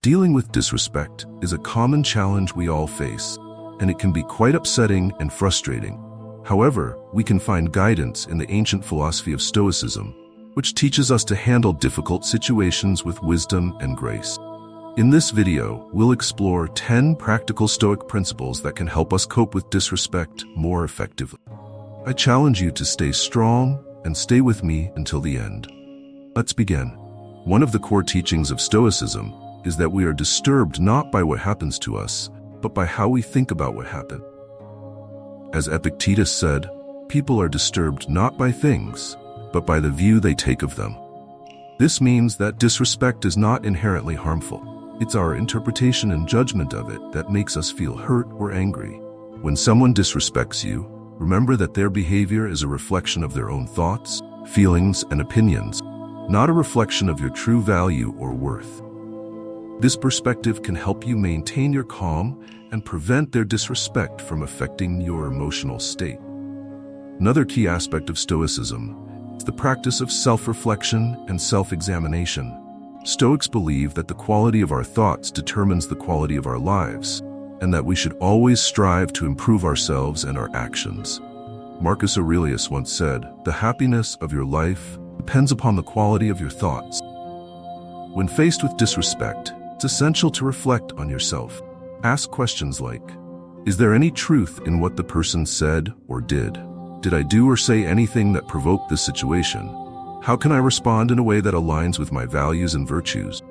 Dealing with disrespect is a common challenge we all face, and it can be quite upsetting and frustrating. However, we can find guidance in the ancient philosophy of Stoicism, which teaches us to handle difficult situations with wisdom and grace. In this video, we'll explore 10 practical Stoic principles that can help us cope with disrespect more effectively. I challenge you to stay strong and stay with me until the end. Let's begin. One of the core teachings of Stoicism is that we are disturbed not by what happens to us, but by how we think about what happened. As Epictetus said, people are disturbed not by things, but by the view they take of them. This means that disrespect is not inherently harmful. It's our interpretation and judgment of it that makes us feel hurt or angry. When someone disrespects you, remember that their behavior is a reflection of their own thoughts, feelings, and opinions, not a reflection of your true value or worth. This perspective can help you maintain your calm and prevent their disrespect from affecting your emotional state. Another key aspect of Stoicism is the practice of self-reflection and self-examination. Stoics believe that the quality of our thoughts determines the quality of our lives, and that we should always strive to improve ourselves and our actions. Marcus Aurelius once said, "The happiness of your life depends upon the quality of your thoughts." When faced with disrespect, it's essential to reflect on yourself. Ask questions like, is there any truth in what the person said or did? Did I do or say anything that provoked this situation? How can I respond in a way that aligns with my values and virtues?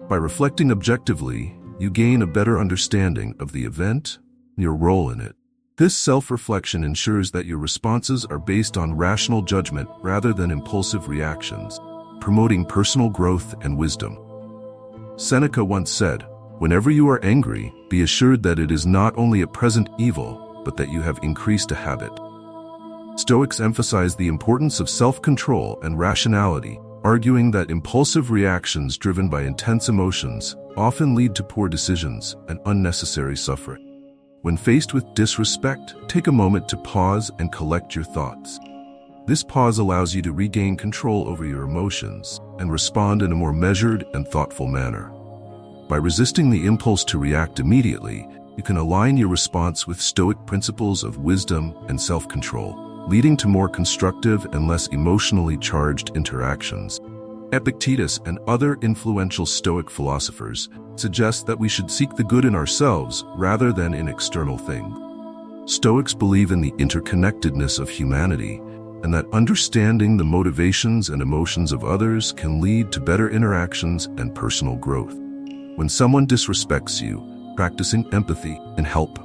By reflecting objectively, you gain a better understanding of the event and your role in it. This self-reflection ensures that your responses are based on rational judgment rather than impulsive reactions, promoting personal growth and wisdom. Seneca once said, "Whenever you are angry, be assured that it is not only a present evil, but that you have increased a habit." Stoics emphasize the importance of self-control and rationality, arguing that impulsive reactions driven by intense emotions often lead to poor decisions and unnecessary suffering. When faced with disrespect, take a moment to pause and collect your thoughts. This pause allows you to regain control over your emotions and respond in a more measured and thoughtful manner. By resisting the impulse to react immediately, you can align your response with Stoic principles of wisdom and self-control, leading to more constructive and less emotionally charged interactions. Epictetus and other influential Stoic philosophers suggest that we should seek the good in ourselves rather than in external things. Stoics believe in the interconnectedness of humanity, and that understanding the motivations and emotions of others can lead to better interactions and personal growth. When someone disrespects you, practicing empathy can help.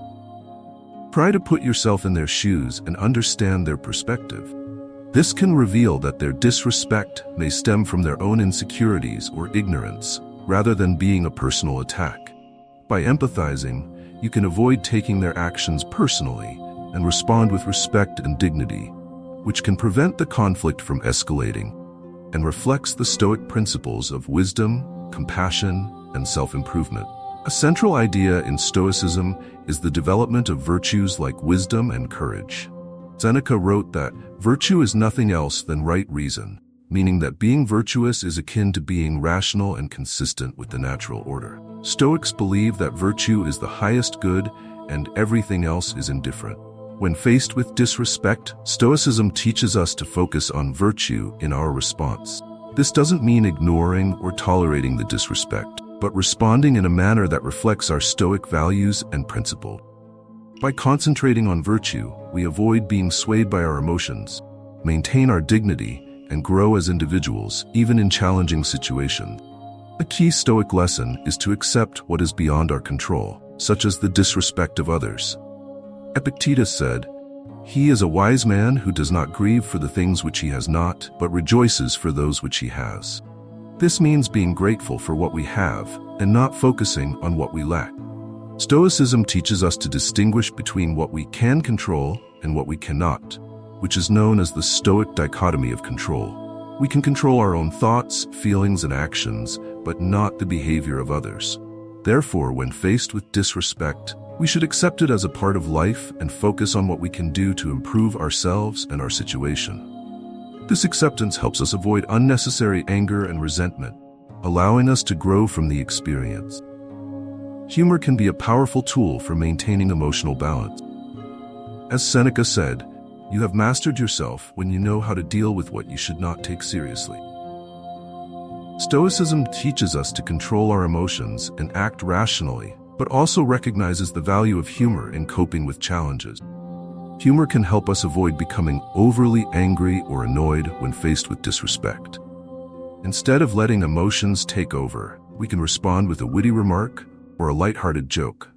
Try to put yourself in their shoes and understand their perspective. This can reveal that their disrespect may stem from their own insecurities or ignorance, rather than being a personal attack. By empathizing, you can avoid taking their actions personally and respond with respect and dignity, which can prevent the conflict from escalating and reflects the Stoic principles of wisdom, compassion, and self-improvement. A central idea in Stoicism is the development of virtues like wisdom and courage. Seneca wrote that virtue is nothing else than right reason, meaning that being virtuous is akin to being rational and consistent with the natural order. Stoics believe that virtue is the highest good and everything else is indifferent. When faced with disrespect, Stoicism teaches us to focus on virtue in our response. This doesn't mean ignoring or tolerating the disrespect, but responding in a manner that reflects our Stoic values and principles. By concentrating on virtue, we avoid being swayed by our emotions, maintain our dignity, and grow as individuals, even in challenging situations. A key Stoic lesson is to accept what is beyond our control, such as the disrespect of others. Epictetus said, "He is a wise man who does not grieve for the things which he has not, but rejoices for those which he has." This means being grateful for what we have and not focusing on what we lack. Stoicism teaches us to distinguish between what we can control and what we cannot, which is known as the Stoic dichotomy of control. We can control our own thoughts, feelings, and actions, but not the behavior of others. Therefore, when faced with disrespect, we should accept it as a part of life and focus on what we can do to improve ourselves and our situation. This acceptance helps us avoid unnecessary anger and resentment, allowing us to grow from the experience. Humor can be a powerful tool for maintaining emotional balance. As Seneca said, "You have mastered yourself when you know how to deal with what you should not take seriously." Stoicism teaches us to control our emotions and act rationally, but also recognizes the value of humor in coping with challenges. Humor can help us avoid becoming overly angry or annoyed when faced with disrespect. Instead of letting emotions take over, we can respond with a witty remark or a lighthearted joke.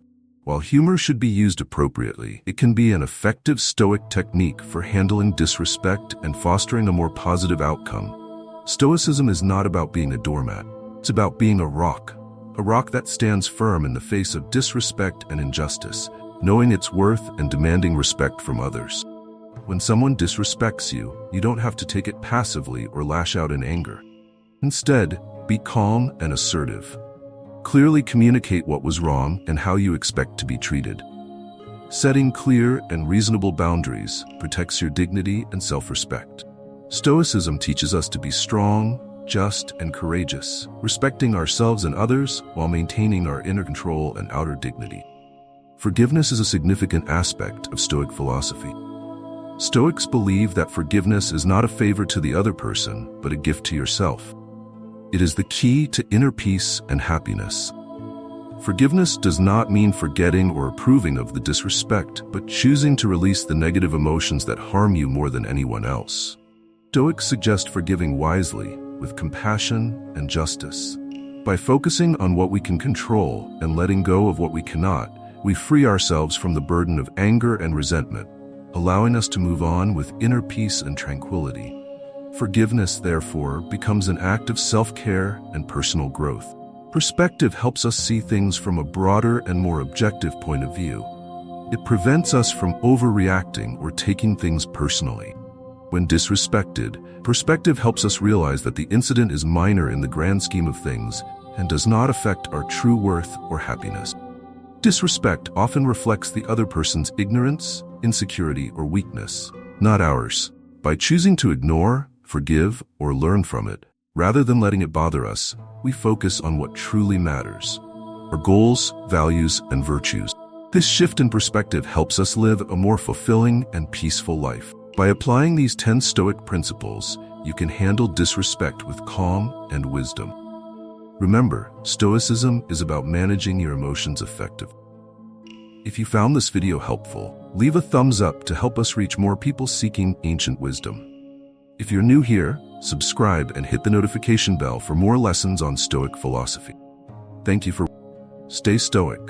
While humor should be used appropriately, it can be an effective Stoic technique for handling disrespect and fostering a more positive outcome. Stoicism is not about being a doormat. It's about being a rock that stands firm in the face of disrespect and injustice, knowing its worth and demanding respect from others. When someone disrespects you, you don't have to take it passively or lash out in anger. Instead, be calm and assertive. Clearly communicate what was wrong and how you expect to be treated. Setting clear and reasonable boundaries protects your dignity and self-respect. Stoicism teaches us to be strong, just, and courageous, respecting ourselves and others while maintaining our inner control and outer dignity. Forgiveness is a significant aspect of Stoic philosophy. Stoics believe that forgiveness is not a favor to the other person, but a gift to yourself. It is the key to inner peace and happiness. Forgiveness does not mean forgetting or approving of the disrespect, but choosing to release the negative emotions that harm you more than anyone else. Stoics suggest forgiving wisely, with compassion and justice. By focusing on what we can control and letting go of what we cannot, we free ourselves from the burden of anger and resentment, allowing us to move on with inner peace and tranquility. Forgiveness, therefore, becomes an act of self-care and personal growth. Perspective helps us see things from a broader and more objective point of view. It prevents us from overreacting or taking things personally. When disrespected, perspective helps us realize that the incident is minor in the grand scheme of things and does not affect our true worth or happiness. Disrespect often reflects the other person's ignorance, insecurity, or weakness, not ours. By choosing to ignore, forgive, or learn from it, rather than letting it bother us, we focus on what truly matters: our goals, values, and virtues. This shift in perspective helps us live a more fulfilling and peaceful life. By applying these 10 Stoic principles, you can handle disrespect with calm and wisdom. Remember, Stoicism is about managing your emotions effectively. If you found this video helpful, leave a thumbs up to help us reach more people seeking ancient wisdom. If you're new here, subscribe and hit the notification bell for more lessons on Stoic philosophy. Thank you for Stay Stoic.